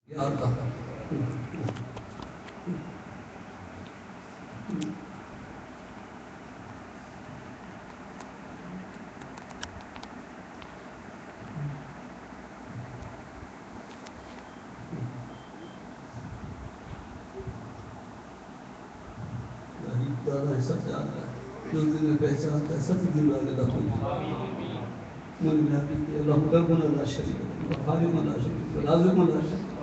یا اللہ سب جانتا ہے جو دل میں پہچانتا ہے سب دل والے اللہ ربنا لا شریک له خالق لا شریک له رازق لا شریک له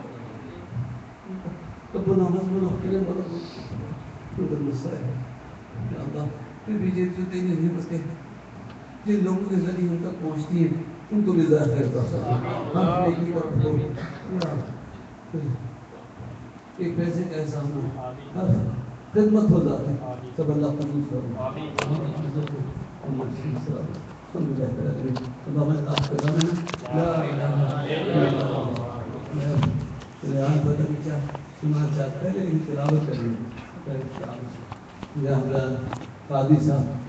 ربنا ربنا کریم ربنا المستعان یا اللہ پھر بھی جو تیری نعمتیں جن لوگوں کے ذریعے ان تک پہنچتی ہیں ان کو بھی ظاہر کرتا ایک پیسے کا احسان نہ خدمت ہو جاتی ہے سب اللہ قبول کرو اللهم اجعل كلامنا لا اله الا الله یہاں بدل کیا سنا چاہتا ہے لیکن تلاوت کریں یا حضرت قاضی صاحب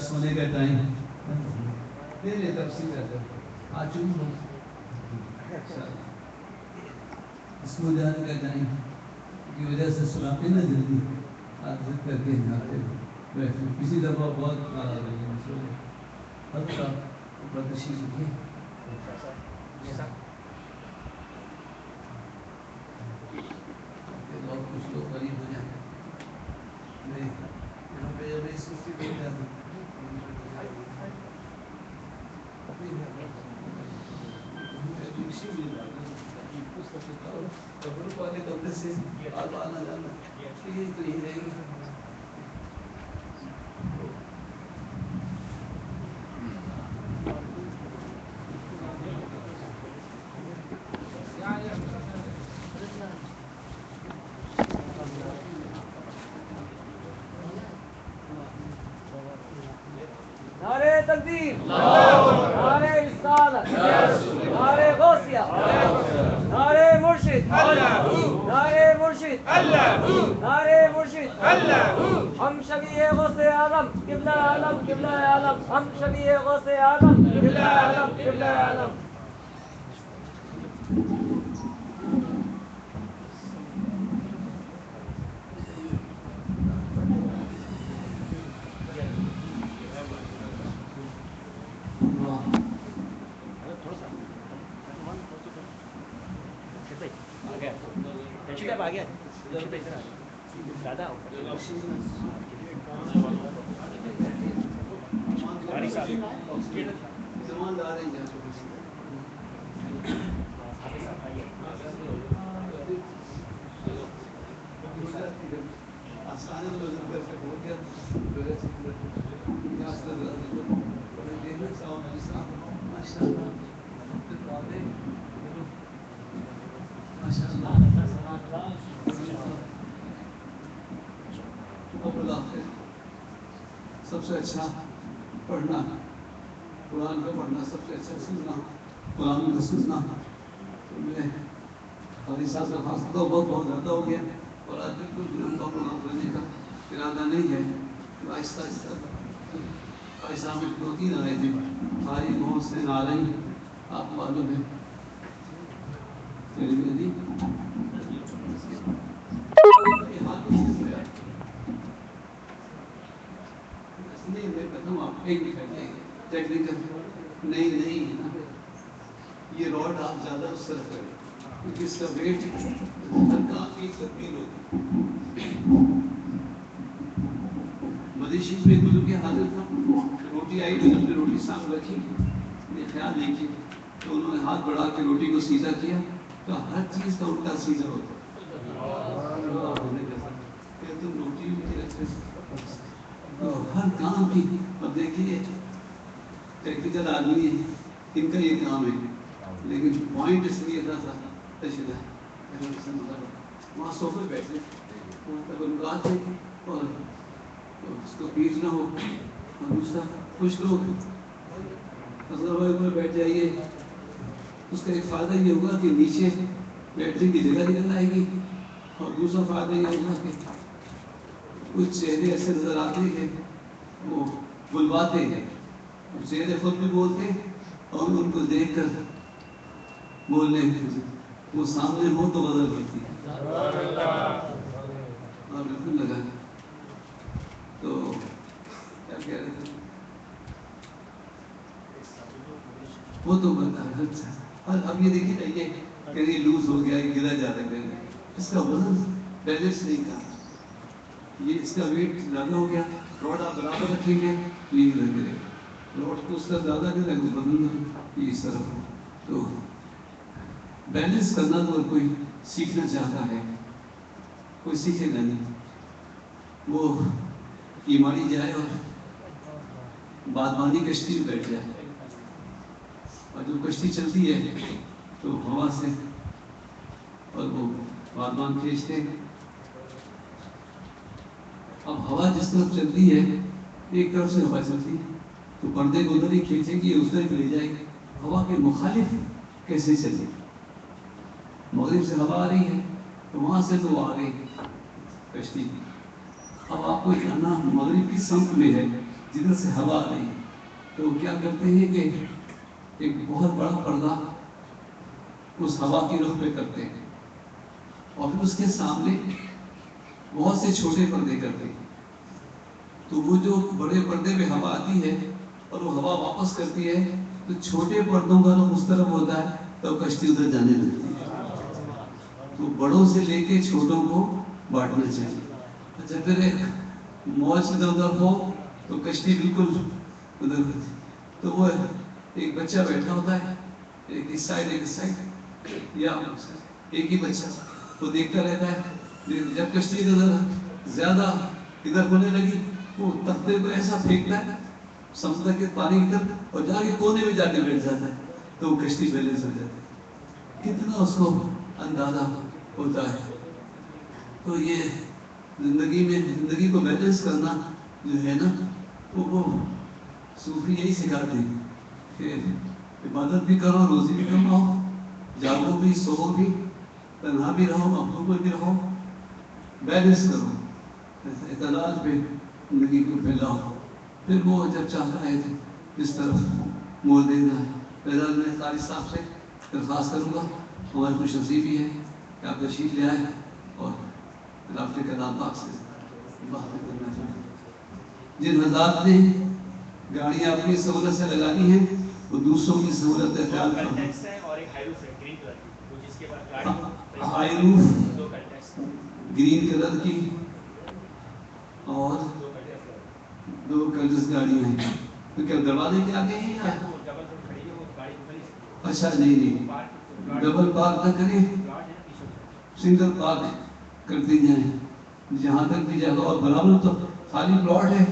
سونے کا ٹائم لے لے تفصیل کرتے آج اسکول جانے کا ٹائم کی وجہ سے سلاتے نا جلدی آج کر کے جاتے بیٹھے کسی دفعہ بہت ناراض ہوئی ہر سال تشریف رکھے بہت کچھ لوگ قریب ہو جائیں یہاں پہ جب اس کو فکر جاتا کپڑوں والے کپڑے سے آنا جانا یہ تو یہ رہے گی نعرے تکبیر تکبیر، نعرہ رسالت، نعرہ غوثیہ، نعرہ مرشد، نعرہ مرشد، نعرہ مرشد، ہم شبیہ غوث اعظم قبلہ عالم قبلہ عالم، ہم شبیہ غوث اعظم قبلہ عالم قبلہ عالم. سب سے اچھا پڑھنا قرآن کا پڑھنا، سب سے اچھا سننا قرآن کا سننا. میں حاجی صاحب کا خاص تو بہت زیادہ ہو گیا اور آج بالکل ان کا پروگرام کرنے کا ارادہ نہیں ہے. آہستہ آہستہ میں 2-3 آئے تھے حاجی محمد حسین عالمی، آپ کو معلوم ہے نہیں یہ راڈ آپ زیادہ اس طرف کریں کیونکہ اس کا ویٹ کافی تبدیل ہوتی ہے. مدیشی میں گلو کے حاضر تھا، روٹی آئی تو نے روٹی سامنے رکھی، یہ خیال نہیں کیا تو انہوں نے ہاتھ بڑھا کے روٹی کو سیدھا کیا تو ہر چیز کا الٹا سیدھا ہوتا. تم روٹی بھی رکھتے ہر کام کی. اب دیکھیے ٹیکنیکل آدمی ہے، ان کا یہ کام ہے، لیکن پوائنٹ اس لیے تھا وہاں سوفے بیٹھے تبرکات ہے اور اس کو بیچ نہ ہو اور دوسرا کچھ لوگ اصغر بھائی پر بیٹھ جائیے. اس کا ایک فائدہ یہ ہوگا کہ نیچے بیٹھنے کی جگہ نکل آئے گی اور دوسرا فائدہ یہ ہوگا کہ کچھ چہرے ایسے نظر آتے ہیں وہ بلواتے ہیں، چہرے خود بھی بولتے اور ان کو دیکھ کر بولنے وہ سامنے ہو تو بدل ہوتی ہے. اور بالکل لگا تو کیا کہہ رہے تھے وہ تو بتا ہے. اب یہ دیکھیے نا یہ کہیں لوز ہو گیا، یہ گرا جا رہا ہے، اس کا وزن بیلنس نہیں تھا، یہ اس کا ویٹ زیادہ ہو گیا. روڈ آپ برابر رکھیں گے تو یہ گرے گا، روڈ کو اس کا زیادہ گرے گا بدلنا یہ اس طرف ہو. تو بیلنس کرنا تو کوئی سیکھنا چاہتا ہے کوئی سیکھے گا نہیں، وہ ایمانی جائے اور بادبانی کشتی میں بیٹھ جائے اور جو کشتی چلتی ہے تو ہوا سے اور وہ بادبان کھینچتے. اب ہوا جس طرف چلتی ہے ایک طرف سے ہوا چلتی ہے تو پردے کو ادھر ہی کھینچے گی اس طرف لے جائے گی. ہوا کے مخالف کیسے چلے؟ مغرب سے ہوا آ رہی ہے تو وہاں سے تو وہ آ گئی کشتی. اب آپ کو جانا مغرب کی سمت میں ہے جدھر سے ہوا آ رہی ہے تو کیا کرتے ہیں کہ ایک بہت بڑا پردہ اس ہوا کی رخ پہ کرتے ہیں اور پھر اس کے سامنے بہت سے چھوٹے پردے کرتے ہیں. تو وہ جو بڑے پردے میں ہوا آتی ہے اور وہ ہوا واپس کرتی ہے تو چھوٹے پردوں کا رخ اس طرف ہوتا ہے تو کشتی ادھر جانے لگتی ہے. تو بڑوں سے لے کے چھوٹوں کو بانٹنا چاہیے. اچھا پھر موج ادھر ادھر ہو تو کشتی بالکل ادھر ہوتی. تو وہ ایک بچہ بیٹھا ہوتا ہے ایک اس سائڈ یا ایک ہی بچہ وہ دیکھتا رہتا ہے. جب کشتی ادھر زیادہ ادھر ہونے لگی وہ تختے کو ایسا پھینکتا ہے سمندر کے پانی ادھر اور جا کے کونے میں جا کے بیٹھ جاتا ہے تو وہ کشتی بیلنس ہو جاتی ہے. کتنا اس کو اندازہ ہوتا ہے. تو یہ زندگی میں زندگی کو بیلنس کرنا جو ہے نا وہ صوفی یہی سکھاتے ہیں کہ عبادت بھی کرو، روزی بھی کماؤ، جاگو بھی، سو بھی، تنہا بھی رہو، مخلوق میں بھی رہو، بیلنس کرو، اعتدال پہ زندگی کو پھیلاؤ. پھر وہ جب چاہتا ہے اس طرف موڑ دینا ہے. بہرحال میں قاری صاحب سے درخواست کروں گا، ہماری خوش نصیبی ہے کہ آپ تشریف لے آئے اور رابطے کلام پاک سے بات کرنا چاہتے ہیں. جن حضرات نے گاڑیاں اپنی سہولت سے لگانی ہیں وہ دوسروں کی سہولت کا خیال کریں. ہائی روف گرین کلر کی اور 2 کلرس گاڑیاں ہیں. تو کیا دروازے کے آگے ہیں یا اچھا نہیں ڈبل پارک نہ کریں، سنگل پارک کرتے جائیں. جہاں تک بھی جگہ اور برابر تو خالی پلاٹ ہے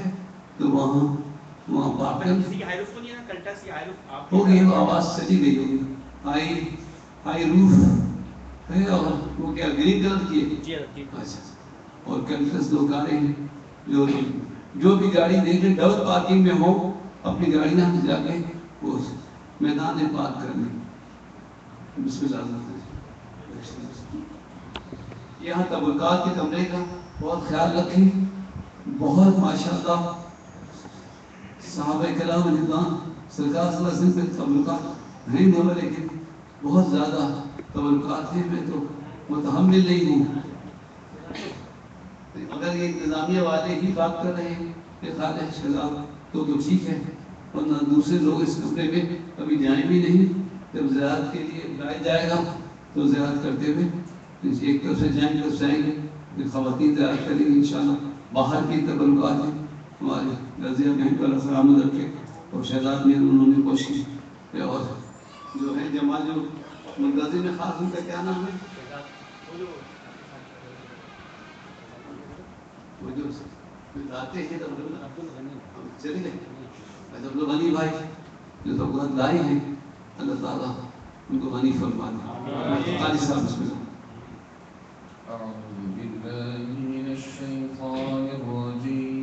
تو وہاں پارک ہو گئی. وہ آواز چلی گئی ہوگی. ہائی روف ہے اور وہ کیا گرین کلر کی ہے. اچھا اور کلرس 2 کاریں ہیں. جو بھی گاڑی دیکھیں ڈبل پارکنگ میں ہو اپنی گاڑیاں جا کے وہ میدان میں پارک کر لیں. بسم اللہ. یہاں تبرکات کے کمرے کا بہت خیال رکھیں. بہت ماشاءاللہ صحابہ کرام رضوان سرکار صلی اللہ علیہ وسلم کے تبرکات نہیں دو لیکن بہت زیادہ تبرکات ہیں. میں تو متحمل نہیں ہوں. اگر یہ انتظامیہ والے ہی بات کر رہے ہیں کہ خالد شہزاد تو ٹھیک ہے، ورنہ دوسرے لوگ اس کمرے میں کبھی جائیں بھی نہیں. جب زیارت کے لیے بلایا جائے گا تو زیارت کرتے ہوئے ایک طرف سے جائیں گے پھر خواتین زیارت کریں گے انشاءاللہ. باہر کی تبرکات ہیں ہمارے رضیہ بہن کو اللہ سلامت رکھے اور شہزاد میں انہوں نے کوشش اور جو ہے جماعت جو منتظم میں خاص ان کا کیا نام ہے وہ جو لاتے ہیں چلے گئے عبدالغنی بھائی جو تو بہت لائی ہیں. اللہ تعالیٰ ان کو غنی فرما دے. قاری صاحب بسم اللہ. أعوذ بالله من الشيطان الرجيم.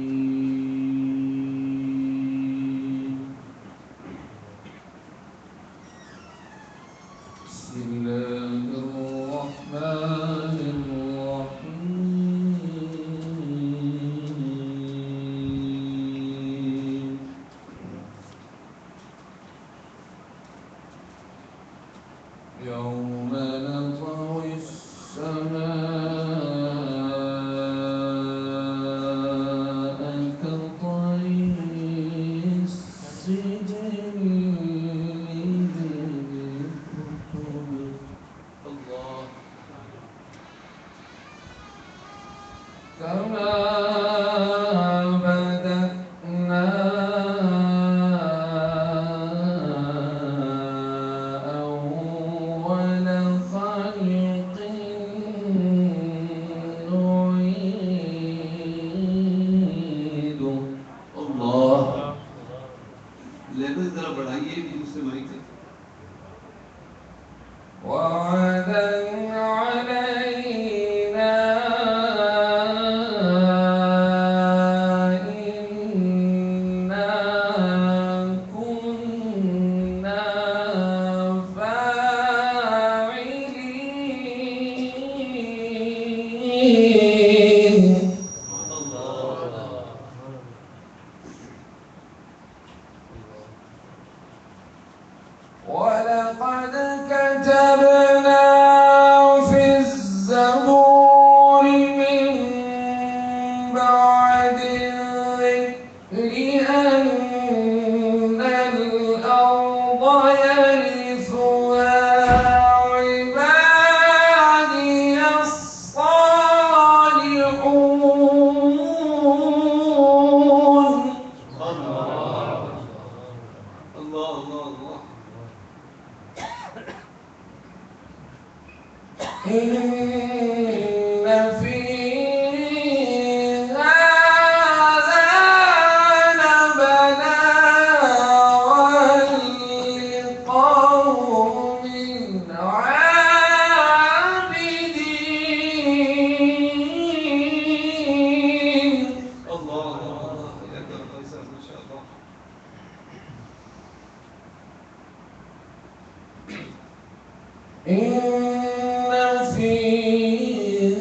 بسم الله الرحمن الرحيم. يوم نطوي السماء ولقد كتبنا في الزبور من بعد الذكر أن الأرض يرثها عبادي الصالحون. إن في هذا لبلاغا لقوم عابدين. الله. إن في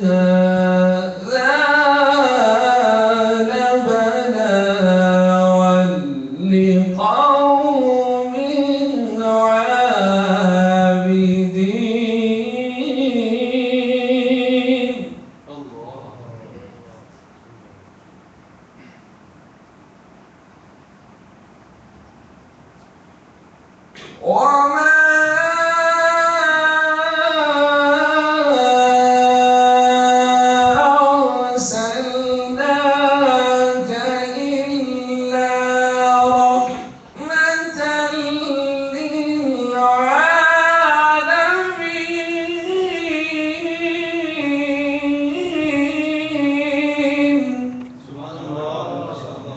هذا لبلاغا لقوم عابدين. وما أرسلناك إلا رحمة للعالمين. سبحان الله ما شاء الله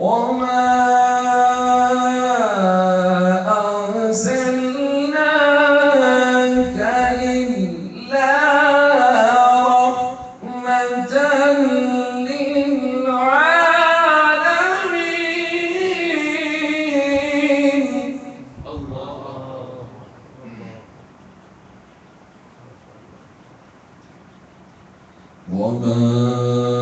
وما أرسلناك إلا رحمة للعالمين. وما